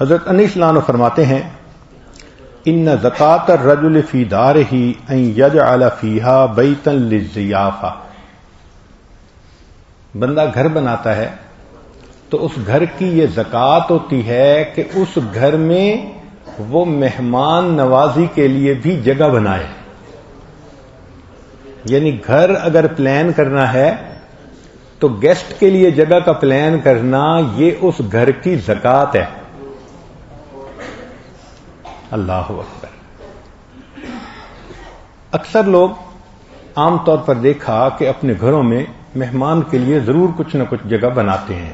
حضرت انس رضی اللہ عنہ فرماتے ہیں ان زکوٰۃ الرجل فی دارہ ان یجعل فیہا بیتا للضیافہ، بندہ گھر بناتا ہے تو اس گھر کی یہ زکوٰۃ ہوتی ہے کہ اس گھر میں وہ مہمان نوازی کے لیے بھی جگہ بنائے. یعنی گھر اگر پلان کرنا ہے تو گیسٹ کے لیے جگہ کا پلان کرنا یہ اس گھر کی زکوٰۃ ہے. اللہ اکبر. اکثر لوگ عام طور پر دیکھا کہ اپنے گھروں میں مہمان کے لیے ضرور کچھ نہ کچھ جگہ بناتے ہیں،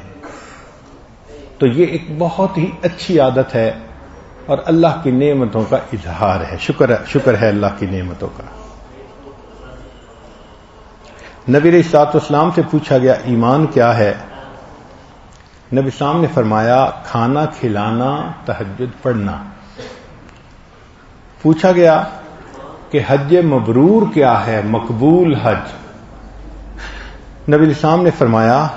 تو یہ ایک بہت ہی اچھی عادت ہے اور اللہ کی نعمتوں کا اظہار ہے. شکر ہے اللہ کی نعمتوں کا. نبی علیہ الصلوۃ والسلام سے پوچھا گیا ایمان کیا ہے؟ نبی صاحب نے فرمایا کھانا کھلانا، تہجد پڑھنا. پوچھا گیا کہ حج مبرور کیا ہے، مقبول حج؟ نبی علیہ السلام نے فرمایا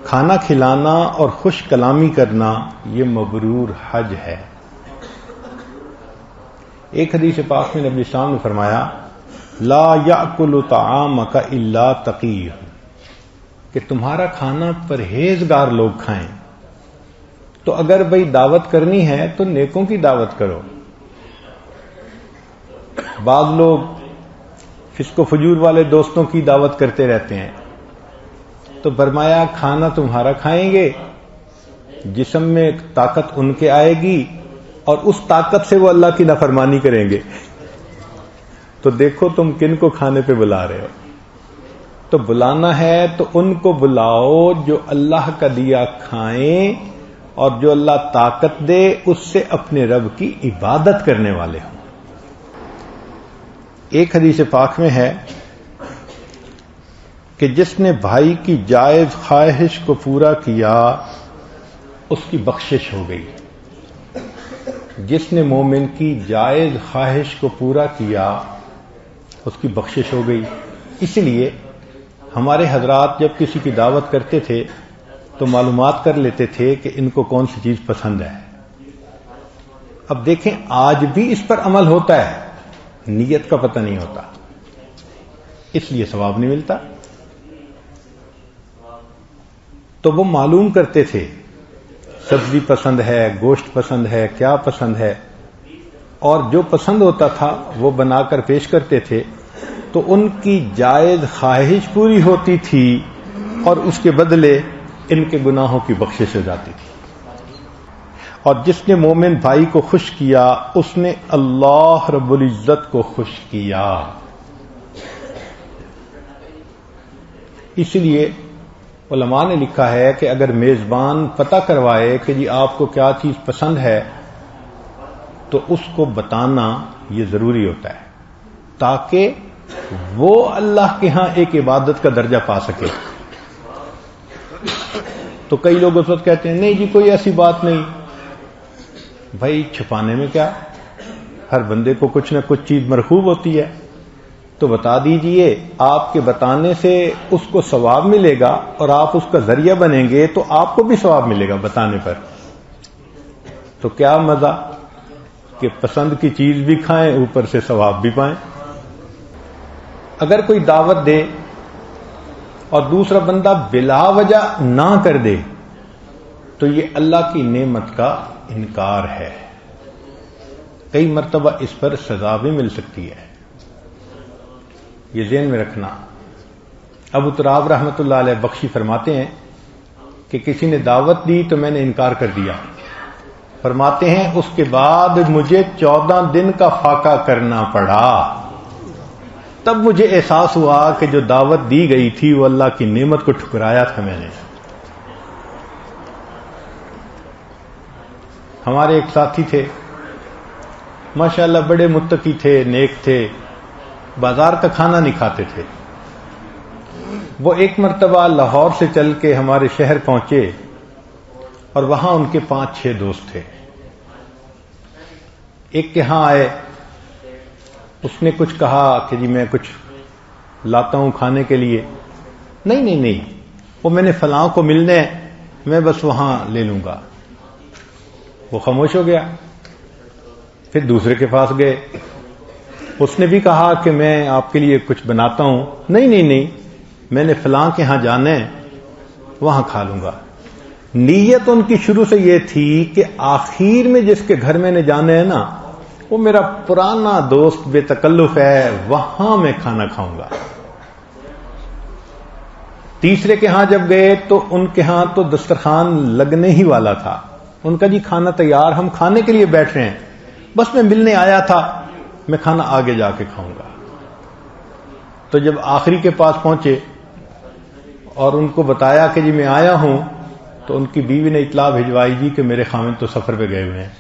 کھانا کھلانا اور خوش کلامی کرنا یہ مبرور حج ہے. ایک حدیث پاک میں نبی علیہ السلام نے فرمایا لا یأکل طعامک الا تقی، کہ تمہارا کھانا پرہیزگار لوگ کھائیں. تو اگر بھئی دعوت کرنی ہے تو نیکوں کی دعوت کرو. بعض لوگ فسق و فجور والے دوستوں کی دعوت کرتے رہتے ہیں، تو فرمایا کھانا تمہارا کھائیں گے، جسم میں طاقت ان کے آئے گی اور اس طاقت سے وہ اللہ کی نافرمانی کریں گے. تو دیکھو تم کن کو کھانے پہ بلا رہے ہو. تو بلانا ہے تو ان کو بلاؤ جو اللہ کا دیا کھائیں اور جو اللہ طاقت دے اس سے اپنے رب کی عبادت کرنے والے ہوں. ایک حدیث پاک میں ہے کہ جس نے بھائی کی جائز خواہش کو پورا کیا اس کی بخشش ہو گئی. جس نے مومن کی جائز خواہش کو پورا کیا اس کی بخشش ہو گئی. اس لیے ہمارے حضرات جب کسی کی دعوت کرتے تھے تو معلومات کر لیتے تھے کہ ان کو کون سی چیز پسند ہے. اب دیکھیں آج بھی اس پر عمل ہوتا ہے، نیت کا پتہ نہیں ہوتا، اس لیے ثواب نہیں ملتا. تو وہ معلوم کرتے تھے سبزی پسند ہے، گوشت پسند ہے، کیا پسند ہے، اور جو پسند ہوتا تھا وہ بنا کر پیش کرتے تھے. تو ان کی جائز خواہش پوری ہوتی تھی اور اس کے بدلے ان کے گناہوں کی بخشش ہو جاتی تھی. اور جس نے مومن بھائی کو خوش کیا اس نے اللہ رب العزت کو خوش کیا. اس لیے علماء نے لکھا ہے کہ اگر میزبان پتہ کروائے کہ جی آپ کو کیا چیز پسند ہے تو اس کو بتانا یہ ضروری ہوتا ہے تاکہ وہ اللہ کے ہاں ایک عبادت کا درجہ پا سکے. تو کئی لوگ اس وقت کہتے ہیں نہیں جی کوئی ایسی بات نہیں. بھائی چھپانے میں کیا، ہر بندے کو کچھ نہ کچھ چیز مرغوب ہوتی ہے. تو بتا دیجئے، آپ کے بتانے سے اس کو ثواب ملے گا اور آپ اس کا ذریعہ بنیں گے تو آپ کو بھی ثواب ملے گا بتانے پر. تو کیا مزہ کہ پسند کی چیز بھی کھائیں اوپر سے ثواب بھی پائیں. اگر کوئی دعوت دے اور دوسرا بندہ بلا وجہ نہ کر دے تو یہ اللہ کی نعمت کا انکار ہے. کئی مرتبہ اس پر سزا بھی مل سکتی ہے، یہ ذہن میں رکھنا. ابو تراب رحمۃ اللہ علیہ بخشی فرماتے ہیں کہ کسی نے دعوت دی تو میں نے انکار کر دیا. فرماتے ہیں اس کے بعد مجھے 14 دن کا فاقہ کرنا پڑا. تب مجھے احساس ہوا کہ جو دعوت دی گئی تھی وہ اللہ کی نعمت کو ٹھکرایا تھا میں نے. ہمارے ایک ساتھی تھے، ماشاءاللہ بڑے متقی تھے، نیک تھے، بازار کا کھانا نہیں کھاتے تھے. وہ ایک مرتبہ لاہور سے چل کے ہمارے شہر پہنچے اور وہاں ان کے 5-6 دوست تھے. ایک کے ہاں آئے، اس نے کچھ کہا کہ جی میں کچھ لاتا ہوں کھانے کے لیے. نہیں وہ میں نے فلاں کو ملنے، میں بس وہاں لے لوں گا. وہ خاموش ہو گیا. پھر دوسرے کے پاس گئے, اس نے بھی کہا کہ میں آپ کے لیے کچھ بناتا ہوں. نہیں, میں نے فلاں کے ہاں جانا ہے, وہاں کھا لوں گا. نیت ان کی شروع سے یہ تھی کہ آخر میں جس کے گھر میں نے جانا ہے نا, وہ میرا پرانا دوست بے تکلف ہے, وہاں میں کھانا کھاؤں گا. تیسرے کے ہاں جب گئے تو ان کے ہاں تو دسترخوان لگنے ہی والا تھا. ان کا جی کھانا تیار, ہم کھانے کے لیے بیٹھ رہے ہیں, بس میں ملنے آیا تھا, میں کھانا آگے جا کے کھاؤں گا. تو جب آخری کے پاس پہنچے اور ان کو بتایا کہ جی میں آیا ہوں, تو ان کی بیوی نے اطلاع بھجوائی جی کہ میرے خاوند تو سفر پہ گئے ہوئے ہیں.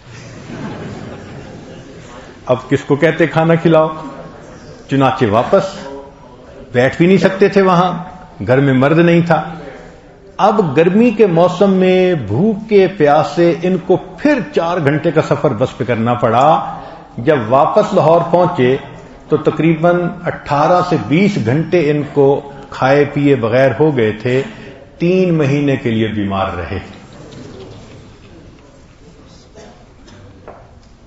اب کس کو کہتے کھانا کھلاؤ؟ چنانچہ واپس. بیٹھ بھی نہیں سکتے تھے وہاں, گھر میں مرد نہیں تھا. اب گرمی کے موسم میں بھوک کے پیاسے ان کو پھر 4 گھنٹے کا سفر بس پہ کرنا پڑا. جب واپس لاہور پہنچے تو تقریباً 18 سے 20 گھنٹے ان کو کھائے پیے بغیر ہو گئے تھے. 3 مہینے کے لیے بیمار رہے.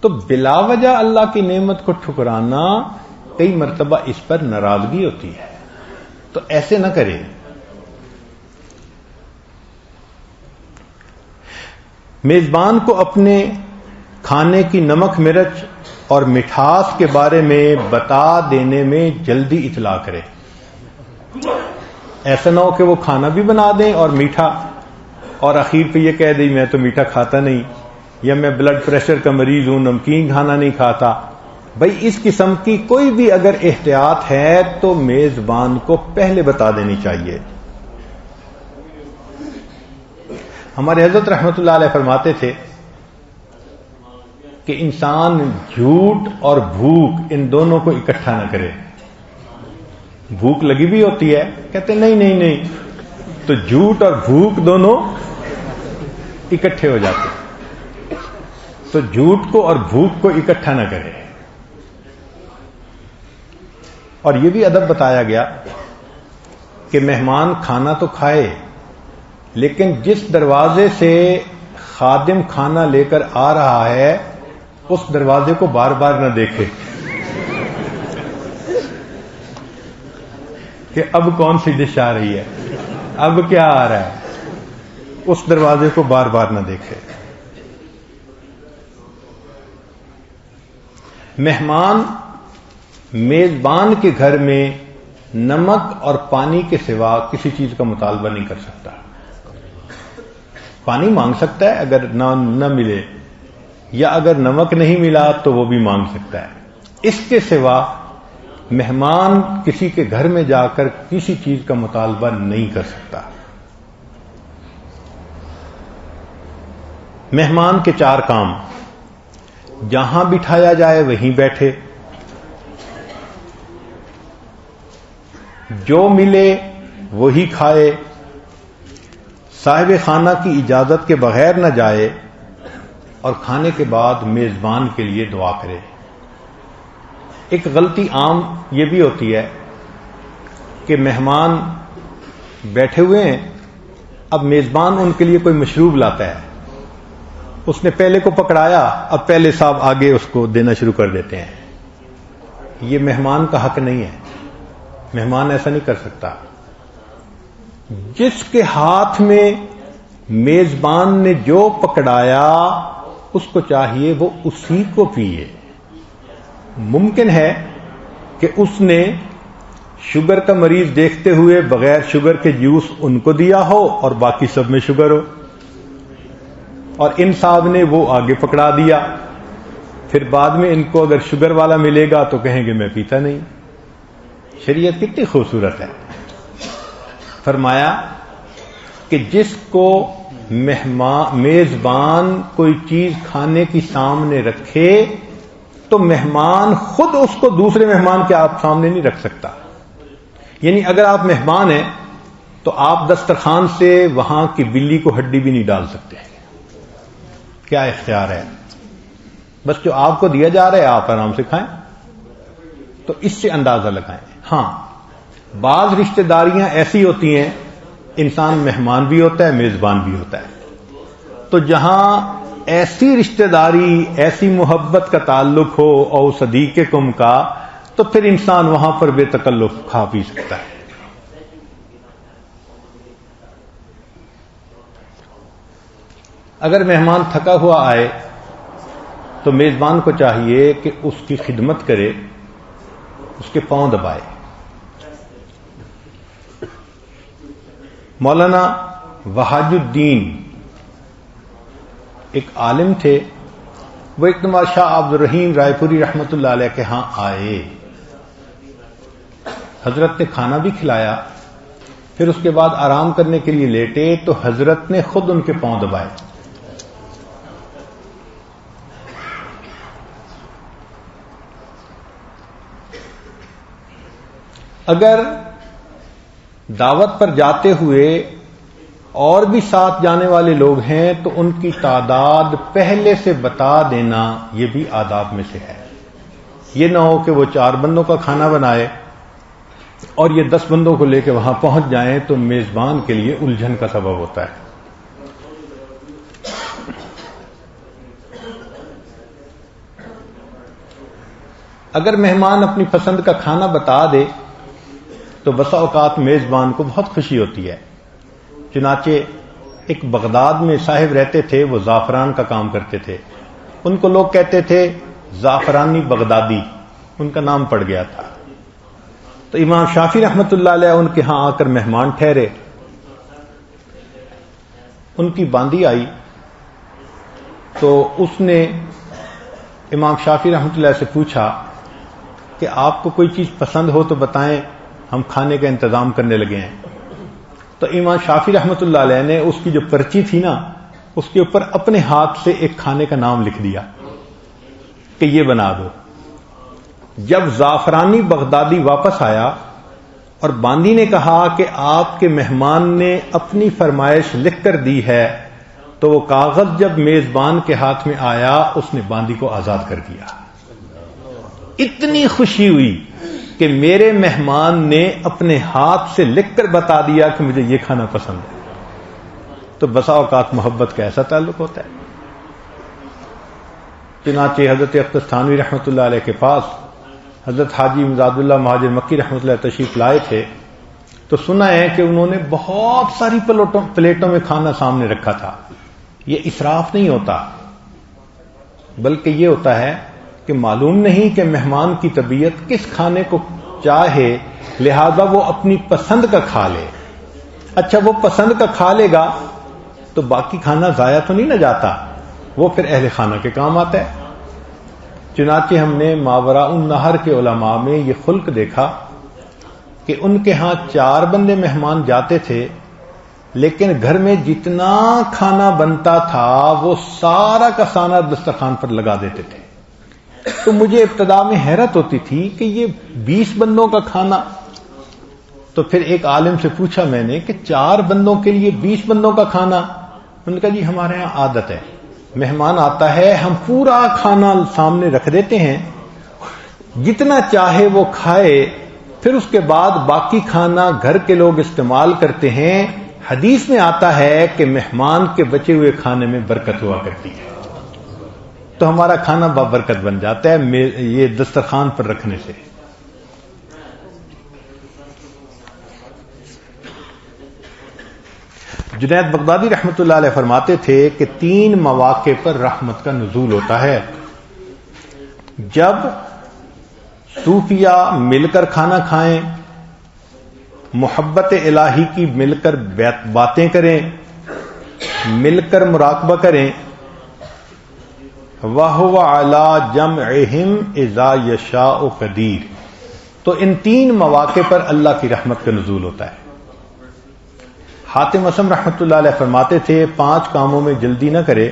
تو بلا وجہ اللہ کی نعمت کو ٹھکرانا, کئی مرتبہ اس پر ناراضگی ہوتی ہے. تو ایسے نہ کریں. میزبان کو اپنے کھانے کی نمک مرچ اور مٹھاس کے بارے میں بتا دینے میں جلدی اطلاع کرے. ایسا نہ ہو کہ وہ کھانا بھی بنا دیں اور میٹھا, اور اخیر پہ یہ کہہ دیں میں تو میٹھا کھاتا نہیں, یا میں بلڈ پریشر کا مریض ہوں, نمکین کھانا نہیں کھاتا. بھئی اس قسم کی کوئی بھی اگر احتیاط ہے تو میزبان کو پہلے بتا دینی چاہیے. ہمارے حضرت رحمت اللہ علیہ فرماتے تھے کہ انسان جھوٹ اور بھوک ان دونوں کو اکٹھا نہ کرے. بھوک لگی بھی ہوتی ہے, کہتے نہیں, تو جھوٹ اور بھوک دونوں اکٹھے ہو جاتے. تو جھوٹ کو اور بھوک کو اکٹھا نہ کرے. اور یہ بھی ادب بتایا گیا کہ مہمان کھانا تو کھائے, لیکن جس دروازے سے خادم کھانا لے کر آ رہا ہے اس دروازے کو بار بار نہ دیکھے کہ اب کون سی ڈش آ رہی ہے, اب کیا آ رہا ہے. اس دروازے کو بار بار نہ دیکھے. مہمان میزبان کے گھر میں نمک اور پانی کے سوا کسی چیز کا مطالبہ نہیں کر سکتا. پانی مانگ سکتا ہے اگر نہ ملے, یا اگر نمک نہیں ملا تو وہ بھی مانگ سکتا ہے. اس کے سوا مہمان کسی کے گھر میں جا کر کسی چیز کا مطالبہ نہیں کر سکتا. مہمان کے 4 کام: جہاں بٹھایا جائے وہیں بیٹھے, جو ملے وہی کھائے, صاحب خانہ کی اجازت کے بغیر نہ جائے, اور کھانے کے بعد میزبان کے لیے دعا کرے. ایک غلطی عام یہ بھی ہوتی ہے کہ مہمان بیٹھے ہوئے ہیں, اب میزبان ان کے لیے کوئی مشروب لاتا ہے, اس نے پہلے کو پکڑایا, اب پہلے صاحب آگے اس کو دینا شروع کر دیتے ہیں. یہ مہمان کا حق نہیں ہے, مہمان ایسا نہیں کر سکتا. جس کے ہاتھ میں میزبان نے جو پکڑایا اس کو چاہیے وہ اسی کو پیے. ممکن ہے کہ اس نے شوگر کا مریض دیکھتے ہوئے بغیر شوگر کے جوس ان کو دیا ہو اور باقی سب میں شوگر ہو, اور ان صاحب نے وہ آگے پکڑا دیا. پھر بعد میں ان کو اگر شوگر والا ملے گا تو کہیں گے میں پیتا نہیں. شریعت کتنی خوبصورت ہے. فرمایا کہ جس کو میزبان کوئی چیز کھانے کی سامنے رکھے تو مہمان خود اس کو دوسرے مہمان کے آپ سامنے نہیں رکھ سکتا. یعنی اگر آپ مہمان ہیں تو آپ دسترخوان سے وہاں کی بلی کو ہڈی بھی نہیں ڈال سکتے. کیا اختیار ہے؟ بس جو آپ کو دیا جا رہا ہے آپ آرام سے کھائیں. تو اس سے اندازہ لگائیں. ہاں, بعض رشتہ داریاں ایسی ہوتی ہیں انسان مہمان بھی ہوتا ہے میزبان بھی ہوتا ہے, تو جہاں ایسی رشتہ داری، ایسی محبت کا تعلق ہو اور صدیقکم کا، تو پھر انسان وہاں پر بے تکلف کھا پی سکتا ہے۔ اگر مہمان تھکا ہوا آئے تو میزبان کو چاہیے کہ اس کی خدمت کرے، اس کے پاؤں دبائے۔ مولانا وحاج الدین ایک عالم تھے، وہ ایک دفعہ شاہ عبد الرحیم رائے پوری رحمۃ اللہ علیہ کے ہاں آئے، حضرت نے کھانا بھی کھلایا، پھر اس کے بعد آرام کرنے کے لیے لیٹے تو حضرت نے خود ان کے پاؤں دبائے۔ اگر دعوت پر جاتے ہوئے اور بھی ساتھ جانے والے لوگ ہیں تو ان کی تعداد پہلے سے بتا دینا، یہ بھی آداب میں سے ہے۔ یہ نہ ہو کہ وہ 4 بندوں کا کھانا بنائے اور یہ 10 بندوں کو لے کے وہاں پہنچ جائیں تو میزبان کے لیے الجھن کا سبب ہوتا ہے۔ اگر مہمان اپنی پسند کا کھانا بتا دے تو بسا اوقات میزبان کو بہت خوشی ہوتی ہے۔ چنانچہ ایک بغداد میں صاحب رہتے تھے، وہ زعفران کا کام کرتے تھے، ان کو لوگ کہتے تھے زعفرانی بغدادی، ان کا نام پڑ گیا تھا۔ تو امام شافعی رحمۃ اللہ علیہ ان کے ہاں آ کر مہمان ٹھہرے، ان کی باندی آئی تو اس نے امام شافعی رحمۃ اللہ سے پوچھا کہ آپ کو کوئی چیز پسند ہو تو بتائیں، ہم کھانے کا انتظام کرنے لگے ہیں۔ تو امام شافعی رحمۃ اللہ علیہ نے اس کی جو پرچی تھی نا، اس کے اوپر اپنے ہاتھ سے ایک کھانے کا نام لکھ دیا کہ یہ بنا دو۔ جب زعفرانی بغدادی واپس آیا اور باندی نے کہا کہ آپ کے مہمان نے اپنی فرمائش لکھ کر دی ہے، تو وہ کاغذ جب میزبان کے ہاتھ میں آیا اس نے باندی کو آزاد کر دیا۔ اتنی خوشی ہوئی کہ میرے مہمان نے اپنے ہاتھ سے لکھ کر بتا دیا کہ مجھے یہ کھانا پسند ہے۔ تو بسا اوقات محبت کا ایسا تعلق ہوتا ہے۔ چنانچہ حضرت اختر تھانوی رحمۃ اللہ علیہ کے پاس حضرت حاجی امداد اللہ مہاجر مکی رحمۃ اللہ تشریف لائے تھے، تو سنا ہے کہ انہوں نے بہت ساری پلیٹوں میں کھانا سامنے رکھا تھا۔ یہ اسراف نہیں ہوتا، بلکہ یہ ہوتا ہے کہ معلوم نہیں کہ مہمان کی طبیعت کس کھانے کو چاہے، لہذا وہ اپنی پسند کا کھا لے۔ اچھا، وہ پسند کا کھا لے گا تو باقی کھانا ضائع تو نہیں نہ جاتا، وہ پھر اہل خانہ کے کام آتا ہے۔ چنانچہ ہم نے ماوراء النہر کے علماء میں یہ خلق دیکھا کہ ان کے ہاں 4 بندے مہمان جاتے تھے، لیکن گھر میں جتنا کھانا بنتا تھا وہ سارا کا سارا دسترخوان پر لگا دیتے تھے۔ تو مجھے ابتدا میں حیرت ہوتی تھی کہ یہ 20 بندوں کا کھانا، تو پھر ایک عالم سے پوچھا میں نے کہ 4 بندوں کے لیے 20 بندوں کا کھانا؟ انہوں نے کہا جی ہمارے ہاں عادت ہے، مہمان آتا ہے ہم پورا کھانا سامنے رکھ دیتے ہیں، جتنا چاہے وہ کھائے، پھر اس کے بعد باقی کھانا گھر کے لوگ استعمال کرتے ہیں۔ حدیث میں آتا ہے کہ مہمان کے بچے ہوئے کھانے میں برکت ہوا کرتی ہے، تو ہمارا کھانا بابرکت بن جاتا ہے یہ دسترخوان پر رکھنے سے۔ جنید بغدادی رحمۃ اللہ علیہ فرماتے تھے کہ 3 مواقع پر رحمت کا نزول ہوتا ہے: جب صوفیاء مل کر کھانا کھائیں، محبت الہی کی مل کر باتیں کریں، مل کر مراقبہ کریں، وَهُوَ عَلَى جَمْعِهِمْ إِذَا يَشَاءُ قَدِيرٌ، تو ان 3 مواقع پر اللہ کی رحمت کا نزول ہوتا ہے۔ حاتم اسم رحمۃ اللہ علیہ فرماتے تھے 5 کاموں میں جلدی نہ کرے،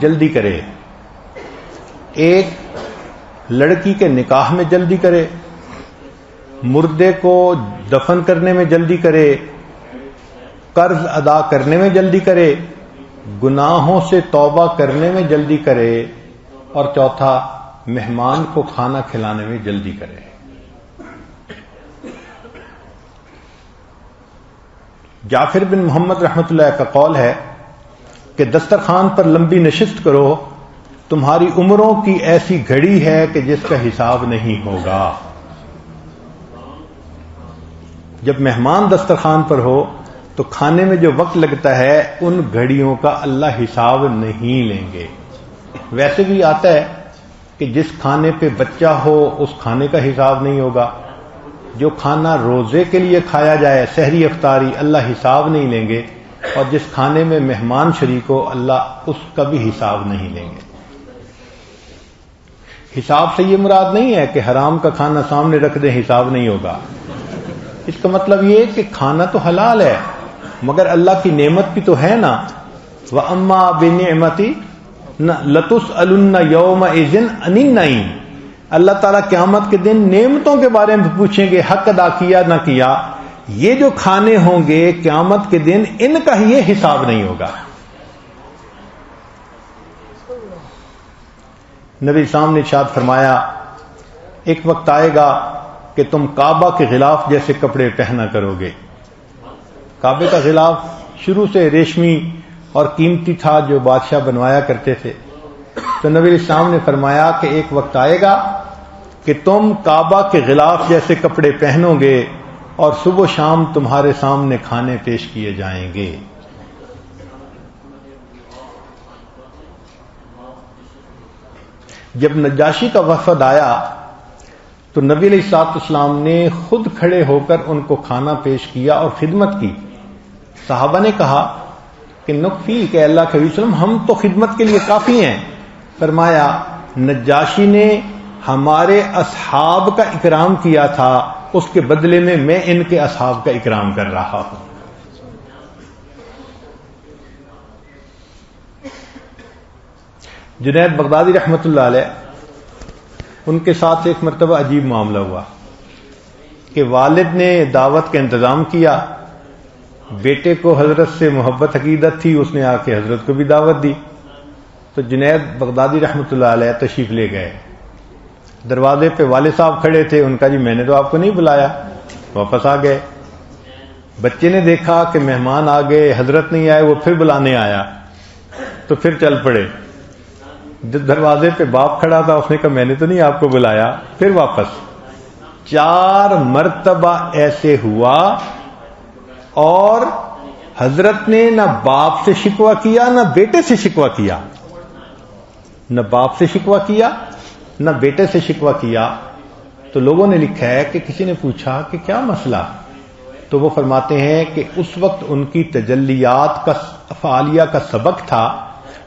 جلدی کرے۔ 1، لڑکی کے نکاح میں جلدی کرے، مردے کو دفن کرنے میں جلدی کرے، قرض ادا کرنے میں جلدی کرے، گناہوں سے توبہ کرنے میں جلدی کرے، اور 4، مہمان کو کھانا کھلانے میں جلدی کرے۔ جعفر بن محمد رحمۃ اللہ کا قول ہے کہ دسترخوان پر لمبی نشست کرو، تمہاری عمروں کی ایسی گھڑی ہے کہ جس کا حساب نہیں ہوگا۔ جب مہمان دسترخوان پر ہو تو کھانے میں جو وقت لگتا ہے ان گھڑیوں کا اللہ حساب نہیں لیں گے۔ ویسے بھی آتا ہے کہ جس کھانے پہ بچہ ہو اس کھانے کا حساب نہیں ہوگا، جو کھانا روزے کے لیے کھایا جائے سحری افطاری اللہ حساب نہیں لیں گے، اور جس کھانے میں مہمان شریک ہو اللہ اس کا بھی حساب نہیں لیں گے۔ حساب سے یہ مراد نہیں ہے کہ حرام کا کھانا سامنے رکھ دیں حساب نہیں ہوگا، اس کا مطلب یہ کہ کھانا تو حلال ہے مگر اللہ کی نعمت بھی تو ہے نا۔ وَأَمَّا بِنِعْمَتِ لَتُسْأَلُنَّ يَوْمَئِذٍ عَنِ النَّعِيمِ، اللہ تعالیٰ قیامت کے دن نعمتوں کے بارے میں پوچھیں گے، حق ادا کیا نہ کیا۔ یہ جو کھانے ہوں گے قیامت کے دن ان کا یہ حساب نہیں ہوگا۔ نبی صاحب نے ارشاد فرمایا ایک وقت آئے گا کہ تم کعبہ کے غلاف جیسے کپڑے پہنا کرو گے۔ کعبے کا غلاف شروع سے ریشمی اور قیمتی تھا جو بادشاہ بنوایا کرتے تھے، تو نبی اسلام نے فرمایا کہ ایک وقت آئے گا کہ تم کعبہ کے غلاف جیسے کپڑے پہنو گے اور صبح و شام تمہارے سامنے کھانے پیش کیے جائیں گے۔ جب نجاشی کا وفد آیا تو نبی علیہ الصلوۃ والسلام نے خود کھڑے ہو کر ان کو کھانا پیش کیا اور خدمت کی۔ صحابہ نے کہا کہ نکفی کہ اللہ کے وسلم ہم تو خدمت کے لیے کافی ہیں۔ فرمایا نجاشی نے ہمارے اصحاب کا اکرام کیا تھا، اس کے بدلے میں ان کے اصحاب کا اکرام کر رہا ہوں۔ جنید بغدادی رحمۃ اللہ علیہ، ان کے ساتھ ایک مرتبہ عجیب معاملہ ہوا کہ والد نے دعوت کا انتظام کیا، بیٹے کو حضرت سے محبت عقیدت تھی، اس نے آ کے حضرت کو بھی دعوت دی، تو جنید بغدادی رحمۃ اللہ علیہ تشریف لے گئے۔ دروازے پہ والد صاحب کھڑے تھے، ان کا جی میں نے تو آپ کو نہیں بلایا، واپس آ گئے۔ بچے نے دیکھا کہ مہمان آ گئے، حضرت نہیں آئے، وہ پھر بلانے آیا تو پھر چل پڑے۔ جب دروازے پہ باپ کھڑا تھا اس نے کہا میں نے تو نہیں آپ کو بلایا، پھر واپس۔ 4 مرتبہ ایسے ہوا اور حضرت نے نہ باپ سے شکوہ کیا نہ بیٹے سے شکوہ کیا، نہ باپ سے شکوہ کیا نہ بیٹے سے شکوہ کیا۔ تو لوگوں نے لکھا ہے کہ کسی نے پوچھا کہ کیا مسئلہ، تو وہ فرماتے ہیں کہ اس وقت ان کی تجلیات کا فعالیہ کا سبق تھا،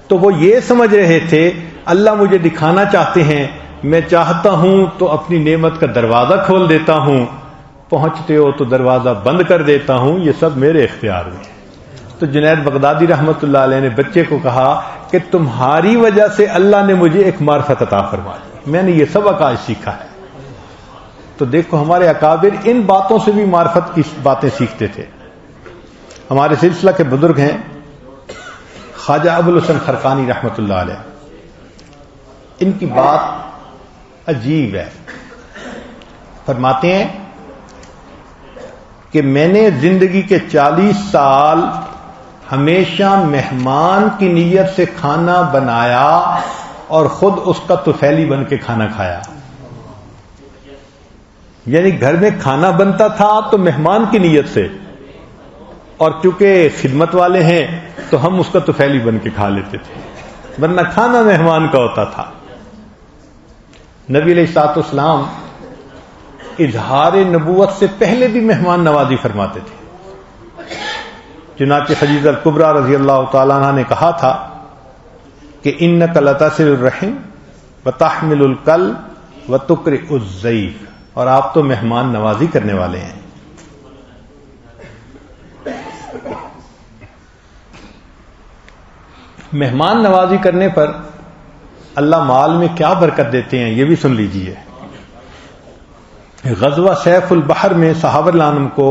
تو وہ یہ سمجھ رہے تھے اللہ مجھے دکھانا چاہتے ہیں، میں چاہتا ہوں تو اپنی نعمت کا دروازہ کھول دیتا ہوں، پہنچتے ہو تو دروازہ بند کر دیتا ہوں، یہ سب میرے اختیار میں ہے۔ تو جنید بغدادی رحمۃ اللہ علیہ نے بچے کو کہا کہ تمہاری وجہ سے اللہ نے مجھے ایک معرفت عطا فرما دی، میں نے یہ سبق آج سیکھا ہے۔ تو دیکھو ہمارے اکابر ان باتوں سے بھی معرفت کی باتیں سیکھتے تھے۔ ہمارے سلسلہ کے بزرگ ہیں خواجہ ابوالحسن خرقانی رحمۃ اللہ علیہ، ان کی بات عجیب ہے۔ فرماتے ہیں کہ میں نے زندگی کے 40 سال ہمیشہ مہمان کی نیت سے کھانا بنایا اور خود اس کا طفیلی بن کے کھانا کھایا۔ یعنی گھر میں کھانا بنتا تھا تو مہمان کی نیت سے، اور چونکہ خدمت والے ہیں تو ہم اس کا طفیلی بن کے کھا لیتے تھے، ورنہ کھانا مہمان کا ہوتا تھا۔ نبی علیہ الصلوۃ والسلام اظہار نبوت سے پہلے بھی مہمان نوازی فرماتے تھے۔ چنانچہ خدیجہ الکبریٰ رضی اللہ تعالیٰ عنہ نے کہا تھا کہ انک لتصل الرحم وتحمل الکل وتقرئ الضیف، اور آپ تو مہمان نوازی کرنے والے ہیں۔ مہمان نوازی کرنے پر اللہ مال میں کیا برکت دیتے ہیں یہ بھی سن لیجئے۔ غزوہ سیف البحر میں صحابہ رضوان کو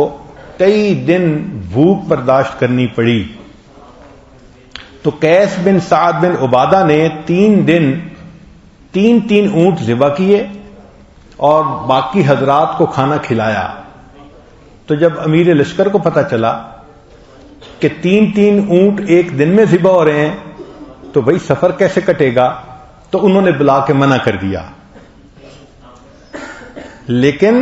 کئی دن بھوک برداشت کرنی پڑی، تو قیس بن سعد بن عبادہ نے 3 دن 3 اونٹ ذبح کیے اور باقی حضرات کو کھانا کھلایا۔ تو جب امیر لشکر کو پتہ چلا کہ 3 اونٹ ایک دن میں ذبح ہو رہے ہیں تو بھائی سفر کیسے کٹے گا، تو انہوں نے بلا کے منع کر دیا. لیکن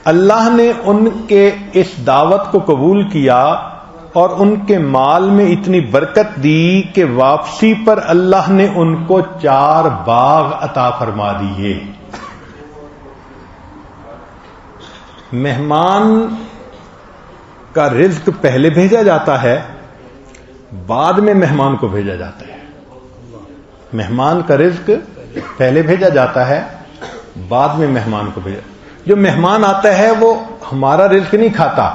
اللہ نے ان کے اس دعوت کو قبول کیا اور ان کے مال میں اتنی برکت دی کہ واپسی پر اللہ نے ان کو 4 باغ عطا فرما دیے. مہمان کا رزق پہلے بھیجا جاتا ہے، بعد میں مہمان کو بھیجا جاتا ہے. مہمان کا رزق پہلے بھیجا جاتا ہے، بعد میں مہمان کو بھیجا. جو مہمان آتا ہے وہ ہمارا رزق نہیں کھاتا،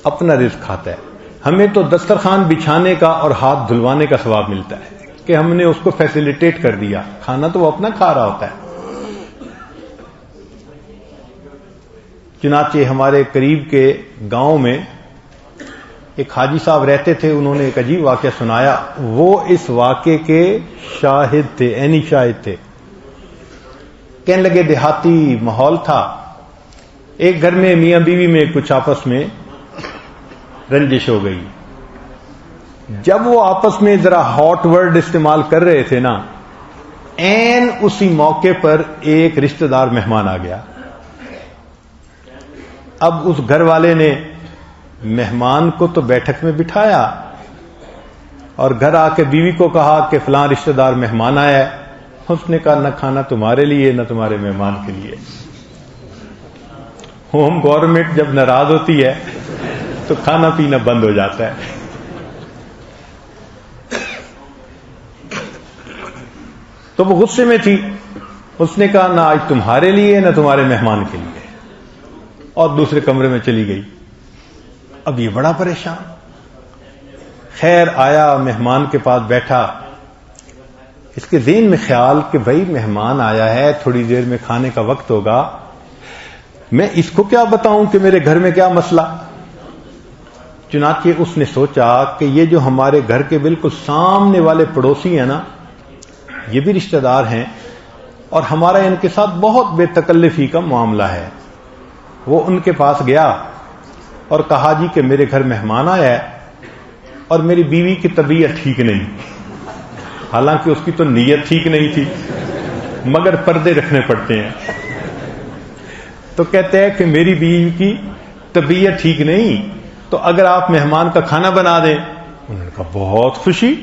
اپنا رزق کھاتا ہے. ہمیں تو دسترخوان بچھانے کا اور ہاتھ دھلوانے کا ثواب ملتا ہے کہ ہم نے اس کو فیسیلیٹیٹ کر دیا، کھانا تو وہ اپنا کھا رہا ہوتا ہے. چنانچہ ہمارے قریب کے گاؤں میں ایک حاجی صاحب رہتے تھے، انہوں نے ایک عجیب واقعہ سنایا. وہ اس واقعے کے شاہد تھے، عینی شاہد تھے. کہنے لگے دیہاتی ماحول تھا، ایک گھر میں میاں بیوی میں کچھ آپس میں رنجش ہو گئی. جب وہ آپس میں ذرا ہاٹ ورڈ استعمال کر رہے تھے نا، عین اسی موقع پر ایک رشتہ دار مہمان آ گیا. اب اس گھر والے نے مہمان کو تو بیٹھک میں بٹھایا اور گھر آ کے بیوی کو کہا کہ فلاں رشتہ دار مہمان آیا ہے. اس نے کہا نہ کھانا تمہارے لیے نہ تمہارے مہمان کے لیے. ہوم گورنمنٹ جب ناراض ہوتی ہے تو کھانا پینا بند ہو جاتا ہے. تو وہ غصے میں تھی، اس نے کہا نہ آج تمہارے لیے نہ تمہارے مہمان کے لیے، اور دوسرے کمرے میں چلی گئی. اب یہ بڑا پریشان. خیر آیا، مہمان کے پاس بیٹھا. اس کے ذہن میں خیال کہ بھائی مہمان آیا ہے، تھوڑی دیر میں کھانے کا وقت ہوگا، میں اس کو کیا بتاؤں کہ میرے گھر میں کیا مسئلہ. چنانچہ اس نے سوچا کہ یہ جو ہمارے گھر کے بالکل سامنے والے پڑوسی ہیں نا، یہ بھی رشتہ دار ہیں اور ہمارا ان کے ساتھ بہت بے تکلفی کا معاملہ ہے. وہ ان کے پاس گیا اور کہا جی کہ میرے گھر مہمان آیا ہے اور میری بیوی کی طبیعت ٹھیک نہیں. حالانکہ اس کی تو نیت ٹھیک نہیں تھی، مگر پردے رکھنے پڑتے ہیں. تو کہتے ہیں کہ میری بیوی کی طبیعت ٹھیک نہیں، تو اگر آپ مہمان کا کھانا بنا دیں. انہوں نے کہا بہت خوشی،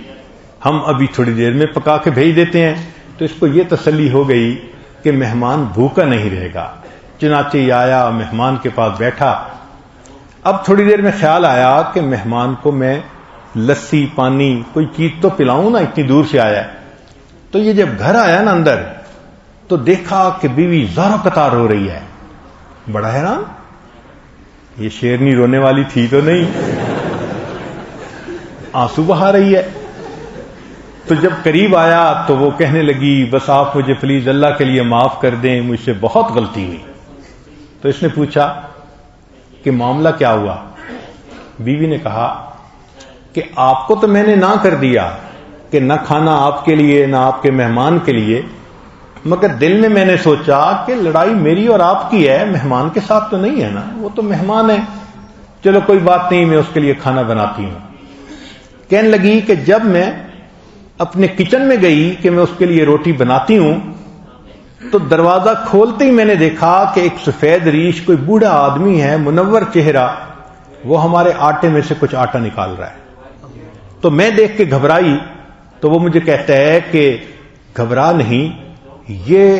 ہم ابھی تھوڑی دیر میں پکا کے بھیج دیتے ہیں. تو اس کو یہ تسلی ہو گئی کہ مہمان بھوکا نہیں رہے گا. چنانچہ یہ آیا، مہمان کے پاس بیٹھا. اب تھوڑی دیر میں خیال آیا کہ مہمان کو میں لسی پانی کوئی چیز تو پلاؤں نا، اتنی دور سے آیا ہے. تو یہ جب گھر آیا نا اندر تو دیکھا کہ بیوی زارو قطار رو رہی ہے. بڑا حیران، یہ شیرنی رونے والی تھی تو نہیں، آنسو بہا رہی ہے. تو جب قریب آیا تو وہ کہنے لگی بس آپ مجھے پلیز اللہ کے لیے معاف کر دیں، مجھ سے بہت غلطی ہوئی. تو اس نے پوچھا کہ معاملہ کیا ہوا. بیوی نے کہا کہ آپ کو تو میں نے نہ کر دیا کہ نہ کھانا آپ کے لیے نہ آپ کے مہمان کے لیے، مگر دل میں میں نے سوچا کہ لڑائی میری اور آپ کی ہے، مہمان کے ساتھ تو نہیں ہے نا، وہ تو مہمان ہے. چلو کوئی بات نہیں، میں اس کے لیے کھانا بناتی ہوں. کہنے لگی کہ جب میں اپنے کچن میں گئی کہ میں اس کے لیے روٹی بناتی ہوں تو دروازہ کھولتے ہی میں نے دیکھا کہ ایک سفید ریش کوئی بوڑھا آدمی ہے، منور چہرہ، وہ ہمارے آٹے میں سے کچھ آٹا نکال رہا ہے. تو میں دیکھ کے گھبرائی. تو وہ مجھے کہتا ہے کہ گھبرا نہیں، یہ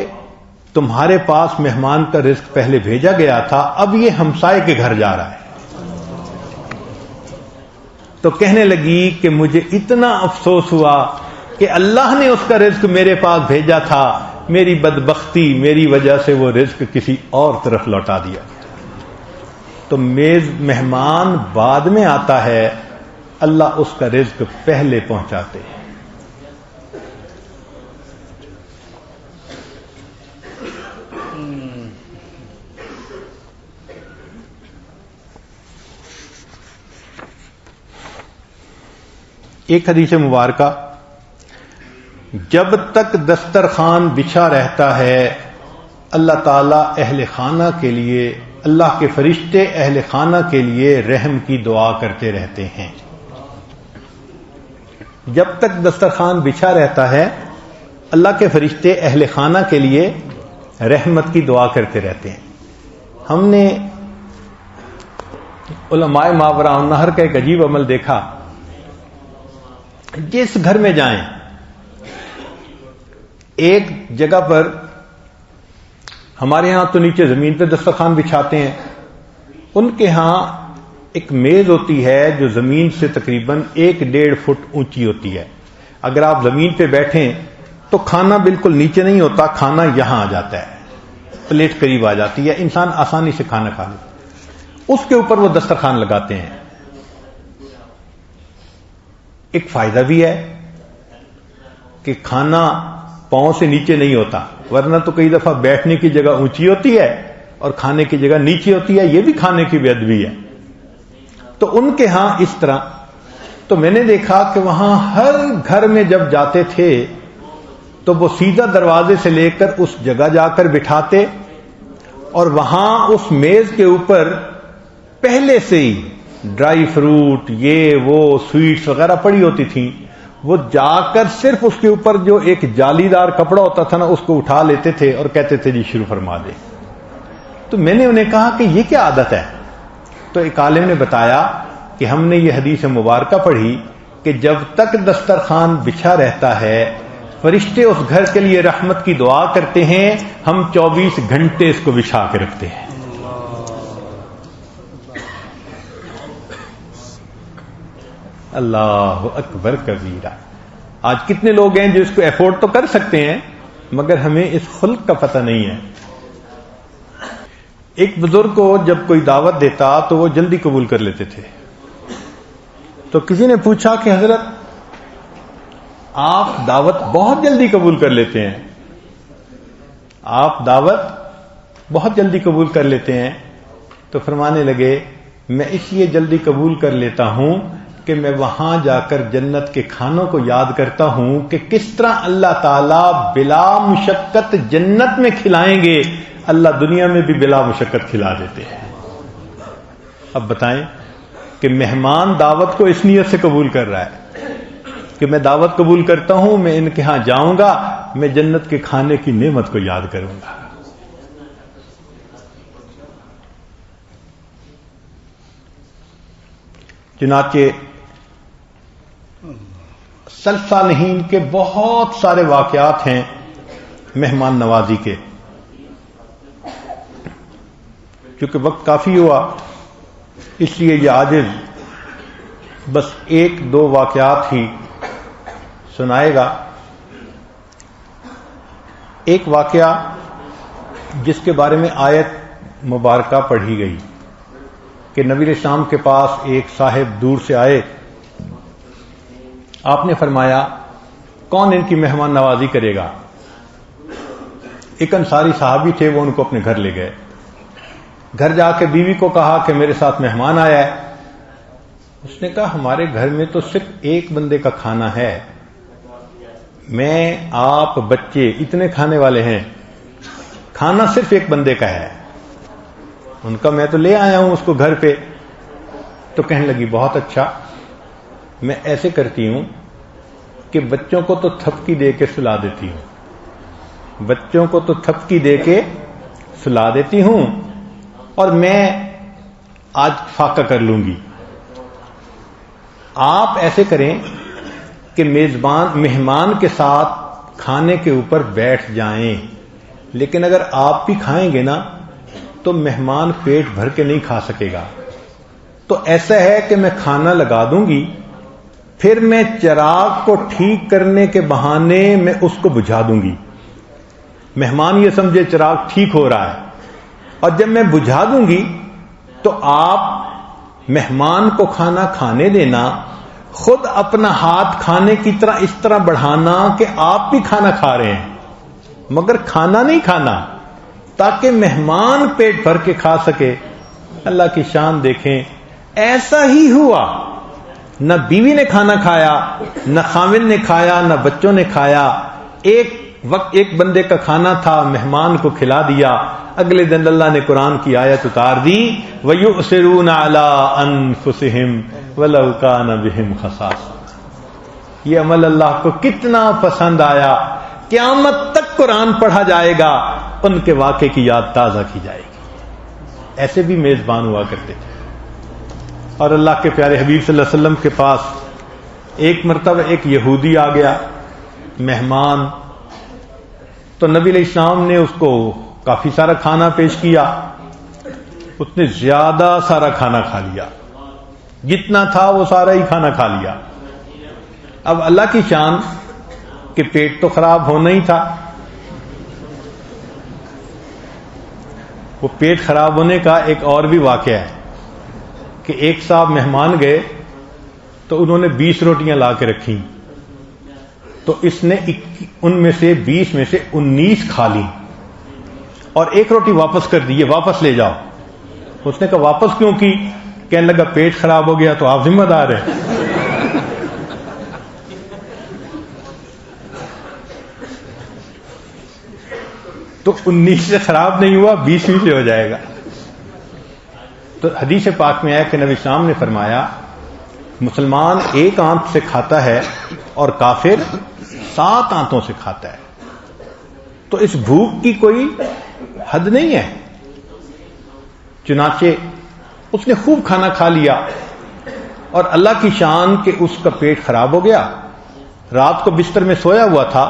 تمہارے پاس مہمان کا رزق پہلے بھیجا گیا تھا، اب یہ ہمسائے کے گھر جا رہا ہے. تو کہنے لگی کہ مجھے اتنا افسوس ہوا کہ اللہ نے اس کا رزق میرے پاس بھیجا تھا، میری بدبختی، میری وجہ سے وہ رزق کسی اور طرف لوٹا دیا. تو میز مہمان بعد میں آتا ہے، اللہ اس کا رزق پہلے پہنچاتے ہیں. ایک حدیث مبارکہ، جب تک دسترخوان بچھا رہتا ہے اللہ تعالیٰ اہل خانہ کے لیے اللہ کے فرشتے اہل خانہ کے لیے رحم کی دعا کرتے رہتے ہیں. جب تک دسترخوان بچھا رہتا ہے اللہ کے فرشتے اہل خانہ کے لیے رحمت کی دعا کرتے رہتے ہیں. ہم نے علماء ماوراء النہر کا ایک عجیب عمل دیکھا. جس گھر میں جائیں ایک جگہ پر، ہمارے ہاں تو نیچے زمین پہ دسترخوان بچھاتے ہیں، ان کے ہاں ایک میز ہوتی ہے جو زمین سے تقریباً 1-1.5 فٹ اونچی ہوتی ہے. اگر آپ زمین پہ بیٹھیں تو کھانا بالکل نیچے نہیں ہوتا، کھانا یہاں آ جاتا ہے، پلیٹ قریب آ جاتی ہے، انسان آسانی سے کھانا کھا لیتا. اس کے اوپر وہ دسترخوان لگاتے ہیں. ایک فائدہ بھی ہے کہ کھانا پاؤں سے نیچے نہیں ہوتا، ورنہ تو کئی دفعہ بیٹھنے کی جگہ اونچی ہوتی ہے اور کھانے کی جگہ نیچے ہوتی ہے، یہ بھی کھانے کی بے ادبی ہے. تو ان کے ہاں اس طرح. تو میں نے دیکھا کہ وہاں ہر گھر میں جب جاتے تھے تو وہ سیدھا دروازے سے لے کر اس جگہ جا کر بٹھاتے، اور وہاں اس میز کے اوپر پہلے سے ہی ڈرائی فروٹ یہ وہ سویٹس وغیرہ پڑی ہوتی تھیں. وہ جا کر صرف اس کے اوپر جو ایک جالی دار کپڑا ہوتا تھا نا، اس کو اٹھا لیتے تھے اور کہتے تھے جی شروع فرما دے. تو میں نے انہیں کہا کہ یہ کیا عادت ہے؟ تو ایک عالم نے بتایا کہ ہم نے یہ حدیث مبارکہ پڑھی کہ جب تک دسترخوان بچھا رہتا ہے فرشتے اس گھر کے لیے رحمت کی دعا کرتے ہیں، ہم 24 گھنٹے اس کو بچھا کے رکھتے ہیں. اللہ اکبر کبیرہ. آج کتنے لوگ ہیں جو اس کو افورڈ تو کر سکتے ہیں مگر ہمیں اس خلق کا پتہ نہیں ہے. ایک بزرگ کو جب کوئی دعوت دیتا تو وہ جلدی قبول کر لیتے تھے. تو کسی نے پوچھا کہ حضرت آپ دعوت بہت جلدی قبول کر لیتے ہیں، آپ دعوت بہت جلدی قبول کر لیتے ہیں. تو فرمانے لگے میں اس لیے جلدی قبول کر لیتا ہوں کہ میں وہاں جا کر جنت کے کھانوں کو یاد کرتا ہوں کہ کس طرح اللہ تعالیٰ بلا مشقت جنت میں کھلائیں گے، اللہ دنیا میں بھی بلا مشقت کھلا دیتے ہیں. اب بتائیں کہ مہمان دعوت کو اس نیت سے قبول کر رہا ہے کہ میں دعوت قبول کرتا ہوں، میں ان کے ہاں جاؤں گا، میں جنت کے کھانے کی نعمت کو یاد کروں گا. چنانچہ سلف صالحین کے بہت سارے واقعات ہیں مہمان نوازی کے. چونکہ وقت کافی ہوا اس لیے یہ عاجز بس 1-2 واقعات ہی سنائے گا. ایک واقعہ جس کے بارے میں آیت مبارکہ پڑھی گئی کہ نبی علیہ السلام کے پاس ایک صاحب دور سے آئے، آپ نے فرمایا کون ان کی مہمان نوازی کرے گا؟ ایک انصاری صحابی تھے، وہ ان کو اپنے گھر لے گئے. گھر جا کے بیوی کو کہا کہ میرے ساتھ مہمان آیا ہے. اس نے کہا ہمارے گھر میں تو صرف ایک بندے کا کھانا ہے، میں آپ بچے اتنے کھانے والے ہیں، کھانا صرف ایک بندے کا ہے. ان کا میں تو لے آیا ہوں اس کو گھر پہ. تو کہنے لگی بہت اچھا، میں ایسے کرتی ہوں کہ بچوں کو تو تھپکی دے کے سلا دیتی ہوں، بچوں کو تو تھپکی دے کے سلا دیتی ہوں اور میں آج فاقہ کر لوں گی. آپ ایسے کریں کہ مہمان کے ساتھ کھانے کے اوپر بیٹھ جائیں، لیکن اگر آپ بھی کھائیں گے نا تو مہمان پیٹ بھر کے نہیں کھا سکے گا. تو ایسا ہے کہ میں کھانا لگا دوں گی، پھر میں چراغ کو ٹھیک کرنے کے بہانے میں اس کو بجھا دوں گی. مہمان یہ سمجھے چراغ ٹھیک ہو رہا ہے، اور جب میں بجھا دوں گی تو آپ مہمان کو کھانا کھانے دینا، خود اپنا ہاتھ کھانے کی طرح اس طرح بڑھانا کہ آپ بھی کھانا کھا رہے ہیں مگر کھانا نہیں کھانا، تاکہ مہمان پیٹ بھر کے کھا سکے. اللہ کی شان دیکھیں. ایسا ہی ہوا، نہ بیوی نے کھانا کھایا، نہ خاوند نے کھایا، نہ بچوں نے کھایا. ایک وقت ایک بندے کا کھانا تھا، مہمان کو کھلا دیا، اگلے دن اللہ نے قرآن کی آیت اتار دی وَيُؤْثِرُونَ عَلَىٰ أَنفُسِهِمْ وَلَوْ كَانَ بِهِمْ خَصَاصَةٌ۔ یہ عمل اللہ کو کتنا پسند آیا، قیامت تک قرآن پڑھا جائے گا، ان کے واقعے کی یاد تازہ کی جائے گی۔ ایسے بھی میزبان ہوا کرتے تھے۔ اور اللہ کے پیارے حبیب صلی اللہ علیہ وسلم کے پاس ایک مرتبہ ایک یہودی آ گیا مہمان، تو نبی علیہ السلام نے اس کو کافی سارا کھانا پیش کیا، اس نے زیادہ سارا کھانا کھا لیا، جتنا تھا وہ سارا ہی کھانا کھا لیا۔ اب اللہ کی شان کہ پیٹ تو خراب ہونا ہی تھا، وہ پیٹ خراب ہونے کا ایک اور بھی واقعہ ہے کہ ایک صاحب مہمان گئے تو انہوں نے 20 روٹیاں لا کے رکھی، تو اس نے ان میں سے 20 میں سے 19 کھا لی اور ایک روٹی واپس کر دی، یہ واپس لے جاؤ۔ اس نے کہا واپس کیوں کی؟ کہنے لگا پیٹ خراب ہو گیا تو آپ ذمہ دار ہیں۔ تو 19 سے خراب نہیں ہوا، 20 ہی سے ہو جائے گا۔ تو حدیث پاک میں ہے کہ نبی اسلام نے فرمایا مسلمان ایک آنت سے کھاتا ہے اور کافر 7 آنتوں سے کھاتا ہے، تو اس بھوک کی کوئی حد نہیں ہے۔ چنانچہ اس نے خوب کھانا کھا لیا اور اللہ کی شان کہ اس کا پیٹ خراب ہو گیا، رات کو بستر میں سویا ہوا تھا،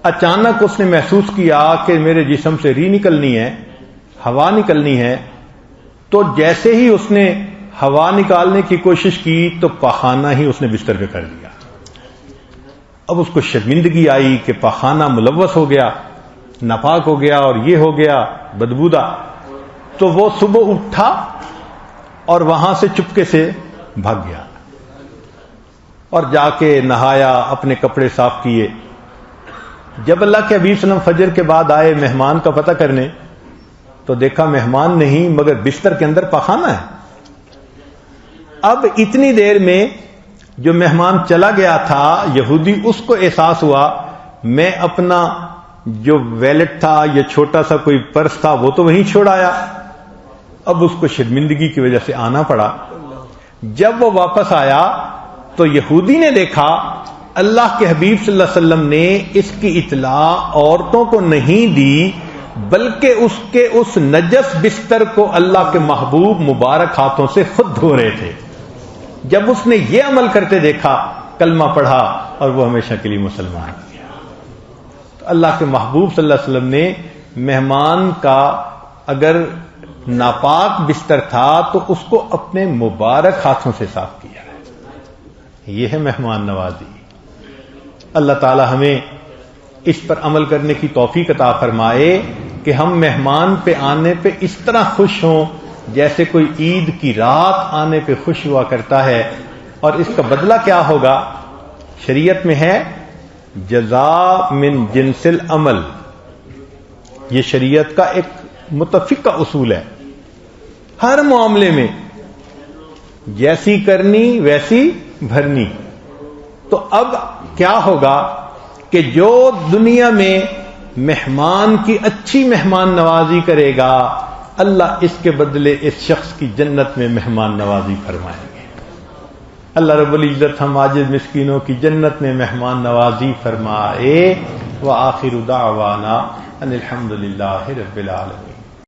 اچانک اس نے محسوس کیا کہ میرے جسم سے ری نکلنی ہے، ہوا نکلنی ہے، تو جیسے ہی اس نے ہوا نکالنے کی کوشش کی تو پاخانہ ہی اس نے بستر پہ کر دیا۔ اب اس کو شرمندگی آئی کہ پاخانہ ملوث ہو گیا، ناپاک ہو گیا اور یہ ہو گیا بدبودہ۔ تو وہ صبح اٹھا اور وہاں سے چپکے سے بھاگ گیا اور جا کے نہایا، اپنے کپڑے صاف کیے۔ جب اللہ کے حبیب صلی اللہ علیہ وسلم فجر کے بعد آئے مہمان کا پتہ کرنے تو دیکھا مہمان نہیں مگر بستر کے اندر پاخانہ ہے۔ اب اتنی دیر میں جو مہمان چلا گیا تھا یہودی، اس کو احساس ہوا میں اپنا جو ویلٹ تھا یا چھوٹا سا کوئی پرس تھا وہ تو وہیں چھوڑ آیا۔ اب اس کو شرمندگی کی وجہ سے آنا پڑا۔ جب وہ واپس آیا تو یہودی نے دیکھا اللہ کے حبیب صلی اللہ علیہ وسلم نے اس کی اطلاع عورتوں کو نہیں دی، بلکہ اس کے اس نجس بستر کو اللہ کے محبوب مبارک ہاتھوں سے خود دھو رہے تھے۔ جب اس نے یہ عمل کرتے دیکھا، کلمہ پڑھا اور وہ ہمیشہ کے لیے مسلمان ہو گیا۔ تو اللہ کے محبوب صلی اللہ علیہ وسلم نے مہمان کا اگر ناپاک بستر تھا تو اس کو اپنے مبارک ہاتھوں سے صاف کیا ہے۔ یہ ہے مہمان نوازی۔ اللہ تعالی ہمیں اس پر عمل کرنے کی توفیق عطا فرمائے کہ ہم مہمان پہ آنے پہ اس طرح خوش ہوں جیسے کوئی عید کی رات آنے پہ خوش ہوا کرتا ہے۔ اور اس کا بدلہ کیا ہوگا؟ شریعت میں ہے جزاء من جنس العمل، یہ شریعت کا ایک متفقہ اصول ہے۔ ہر معاملے میں جیسی کرنی ویسی بھرنی۔ تو اب کیا ہوگا کہ جو دنیا میں مہمان کی اچھی مہمان نوازی کرے گا، اللہ اس کے بدلے اس شخص کی جنت میں مہمان نوازی فرمائیں گے۔ اللہ رب العزت ہم عاجز مسکینوں کی جنت میں مہمان نوازی فرمائے۔ وآخر دعوانا ان الحمد للہ رب العالمین۔